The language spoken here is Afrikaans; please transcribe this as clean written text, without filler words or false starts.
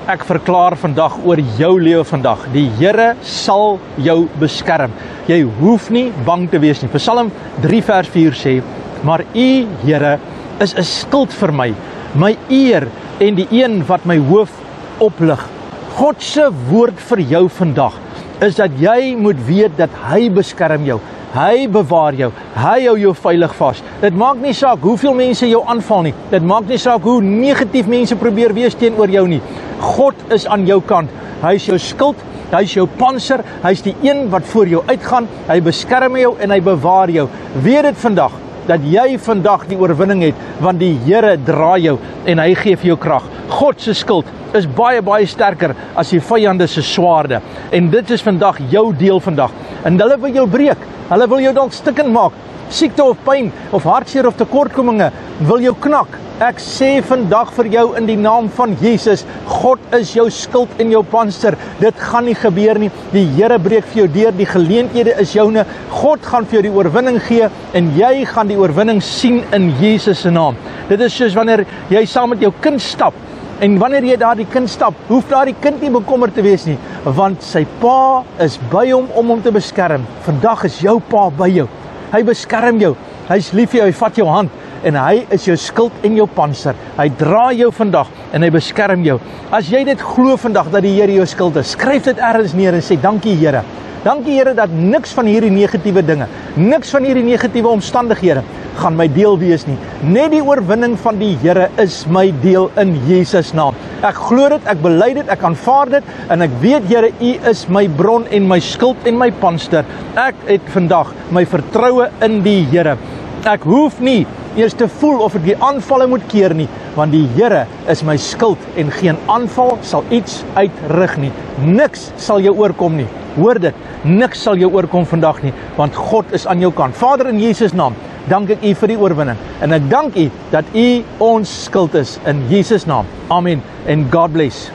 Ek verklaar vandag oor jou lewe vandag. Die Here sal jou beskerm. Jy hoef nie bang te wees nie. Psalm 3 vers 4 sê, maar U, Here, is 'n skild vir my eer en die een wat my hoof oplig. God se woord vir jou vandag is dat jy moet weet dat hy beskerm jou. Hy bewaar jou, hy hou jou veilig vas. Dit maak nie saak hoeveel mense jou aanval nie. Dit maak nie saak hoe negatief mense probeer wees teenoor jou nie. God is aan jou kant. Hy is jou skild, hy is jou panser, hy is die een wat voor jou uitgaan. Hy beskerm jou en hy bewaar jou. Weet dit vandag, dat jy vandag die oorwinning het, want die Here dra jou en hy gee vir jou krag. God se skild is baie, baie sterker as die vyande se swaarde. En dit is vandag jou deel vandag. En hulle wil jou breek. Hulle wil jou dalk stikkend maak. Siekte of pyn of hartseer of tekortkominge wil jou knak. Ek sê vandag vir jou in die naam van Jesus, God is jou skild en jou panser. Dit gaan nie gebeur nie. Die Here breek vir jou deur, die geleenthede is joune. God gaan vir jou die oorwinning gee en jy gaan die oorwinning sien in Jesus se naam. Dit is soos wanneer jy saam met jou kind stap. En wanneer jy daardie kind stap, hoef daardie kind nie bekommerd te wees nie, want sy pa is by hom om hom te beskerm. Vandag is jou pa by jou. Hy beskerm jou. Hy is lief vir jou, hy vat jou hand en hy is jou skild en jou panser. Hy dra jou vandag en hy beskerm jou. As jy dit glo vandag dat die Here jou skild is, skryf dit ergens neer en sê dankie Here. Dankie Here dat niks van hierdie negatiewe dinge, niks van hierdie negatiewe omstandighede gaan my deel wees nie. Net die oorwinning van die Here is my deel in Jesus naam. Ek glo dit, ek bely dit, ek aanvaar dit en ek weet Here, U is my bron en my skild en my panster. Ek het vandag my vertroue in die Here. Ek hoef nie eers te voel of ek die aanvalle moet keer nie, want die Here is my skild en geen aanval sal iets uitrig nie. Niks sal jou oorkom nie. Hoor dit, niks sal jou oorkom vandag nie, want God is aan jou kant. Vader, in Jesus naam, dank ek U vir die oorwinning en ek dank U dat U ons skild is in Jesus naam. Amen en God bless.